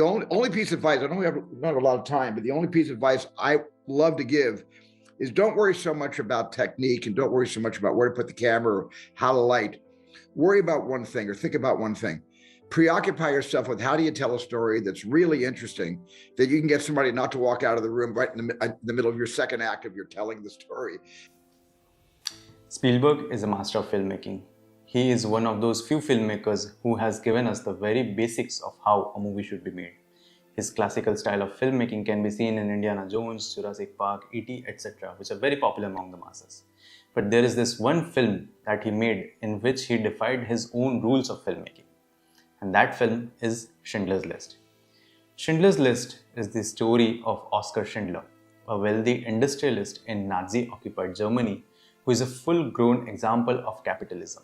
The only piece of advice, I don't have a lot of time, but the only piece of advice I love to give is don't worry so much about technique and don't worry so much about where to put the camera or how to light. Worry about one thing or think about one thing. Preoccupy yourself with how do you tell a story that's really interesting, that you can get somebody not to walk out of the room right in the middle of your second act of your telling the story. Spielberg is a master of filmmaking. He is one of those few filmmakers who has given us the very basics of how a movie should be made. His classical style of filmmaking can be seen in Indiana Jones, Jurassic Park, E.T., etc., which are very popular among the masses. But there is this one film that he made in which he defied his own rules of filmmaking. And that film is Schindler's List. Schindler's List is the story of Oskar Schindler, a wealthy industrialist in Nazi-occupied Germany who is a full-grown example of capitalism.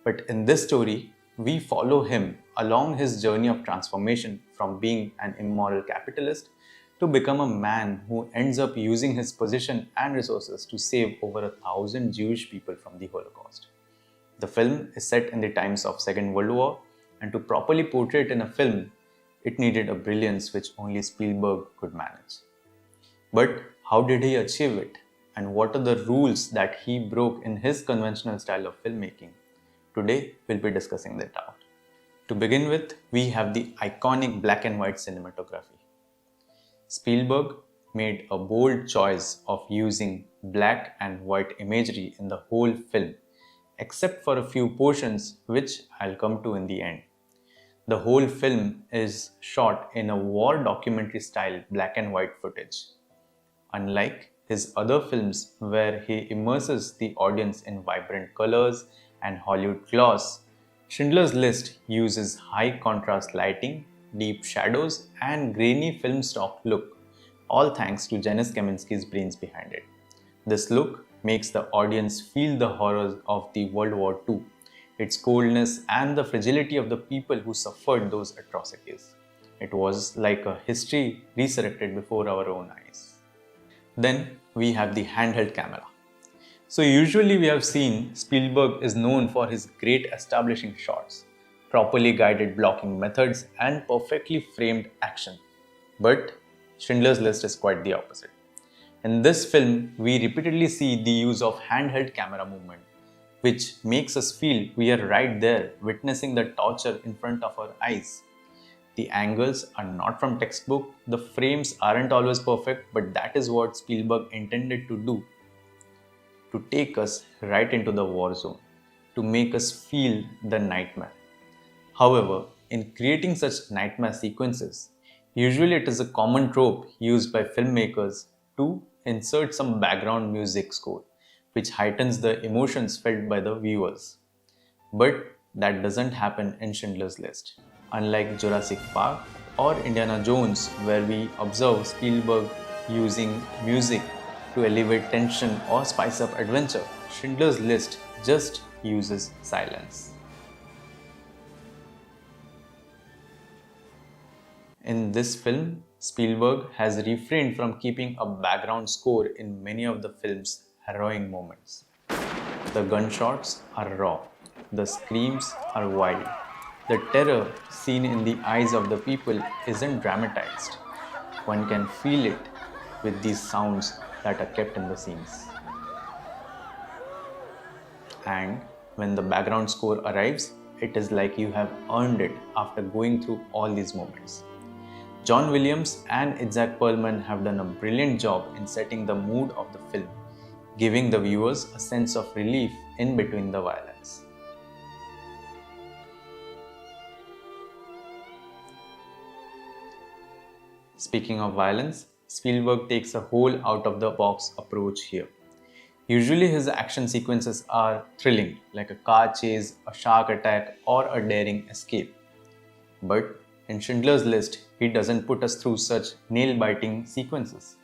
But in this story, we follow him along his journey of transformation from being an immoral capitalist to become a man who ends up using his position and resources to save over 1,000 Jewish people from the Holocaust. The film is set in the times of Second World War, and to properly portray it in a film, it needed a brilliance which only Spielberg could manage. But how did he achieve it? And what are the rules that he broke in his conventional style of filmmaking? Today, we'll be discussing that out. To begin with, we have the iconic black and white cinematography. Spielberg made a bold choice of using black and white imagery in the whole film, except for a few portions which I'll come to in the end. The whole film is shot in a war documentary style black and white footage. Unlike his other films where he immerses the audience in vibrant colors and Hollywood gloss, Schindler's List uses high contrast lighting, deep shadows and grainy film stock look, all thanks to Janusz Kaminski's brains behind it. This look makes the audience feel the horrors of the World War II, its coldness and the fragility of the people who suffered those atrocities. It was like a history resurrected before our own eyes. Then we have the handheld camera. So usually we have seen Spielberg is known for his great establishing shots, properly guided blocking methods and perfectly framed action. But Schindler's List is quite the opposite. In this film, we repeatedly see the use of handheld camera movement, which makes us feel we are right there witnessing the torture in front of our eyes. The angles are not from textbook, the frames aren't always perfect, but that is what Spielberg intended to do. To take us right into the war zone, to make us feel the nightmare. However, in creating such nightmare sequences, usually it is a common trope used by filmmakers to insert some background music score, which heightens the emotions felt by the viewers. But that doesn't happen in Schindler's List. Unlike Jurassic Park or Indiana Jones, where we observe Spielberg using music to elevate tension or spice up adventure, Schindler's List just uses silence. In this film, Spielberg has refrained from keeping a background score in many of the film's harrowing moments. The gunshots are raw, the screams are wild. The terror seen in the eyes of the people isn't dramatized. One can feel it with these sounds that are kept in the scenes. And when the background score arrives, it is like you have earned it after going through all these moments. John Williams and Isaac Perlman have done a brilliant job in setting the mood of the film, giving the viewers a sense of relief in between the violence. Speaking of violence, Spielberg takes a whole out-of-the-box approach here. Usually his action sequences are thrilling, like a car chase, a shark attack, or a daring escape. But in Schindler's List, he doesn't put us through such nail-biting sequences.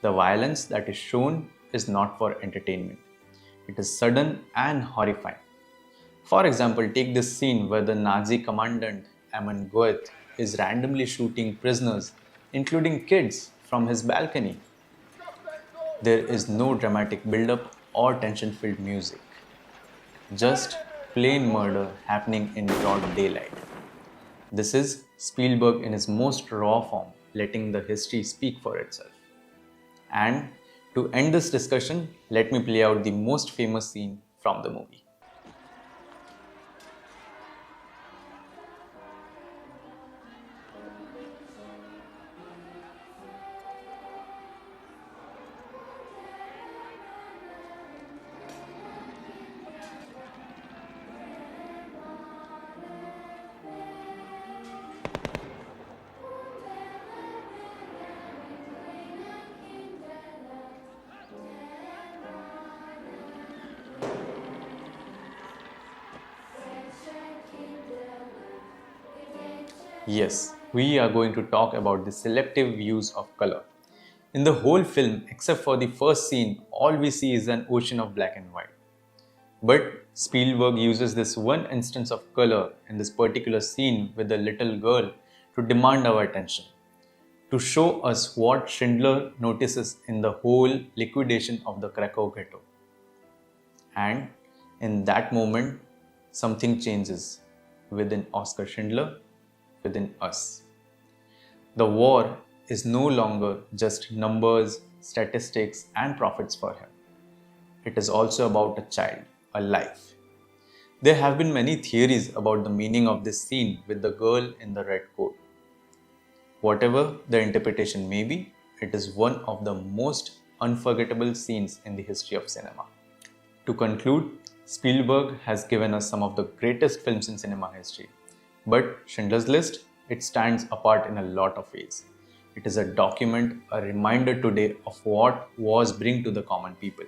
The violence that is shown is not for entertainment. It is sudden and horrifying. For example, take this scene where the Nazi commandant Amon Goeth is randomly shooting prisoners, including kids, from his balcony. There is no dramatic build-up or tension-filled music. Just plain murder happening in broad daylight. This is Spielberg in his most raw form, letting the history speak for itself. And to end this discussion, let me play out the most famous scene from the movie. Yes, we are going to talk about the selective use of color. In the whole film, except for the first scene, all we see is an ocean of black and white. But Spielberg uses this one instance of color in this particular scene with the little girl to demand our attention, to show us what Schindler notices in the whole liquidation of the Krakow ghetto. And in that moment, something changes within Oskar Schindler, within us. The war is no longer just numbers, statistics, and profits for him. It is also about a child, a life. There have been many theories about the meaning of this scene with the girl in the red coat. Whatever the interpretation may be, it is one of the most unforgettable scenes in the history of cinema. To conclude, Spielberg has given us some of the greatest films in cinema history. But Schindler's List, it stands apart in a lot of ways. It is a document, a reminder today of what wars bring to the common people.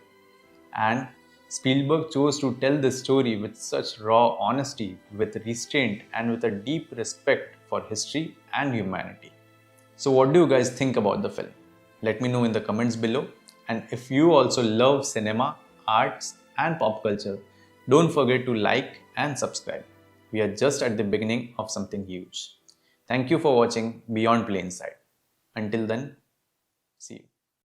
And Spielberg chose to tell this story with such raw honesty, with restraint, and with a deep respect for history and humanity. So, what do you guys think about the film? Let me know in the comments below. And if you also love cinema, arts, and pop culture, don't forget to like and subscribe. We are just at the beginning of something huge. Thank you for watching Beyond Plain Sight. Until then, see you.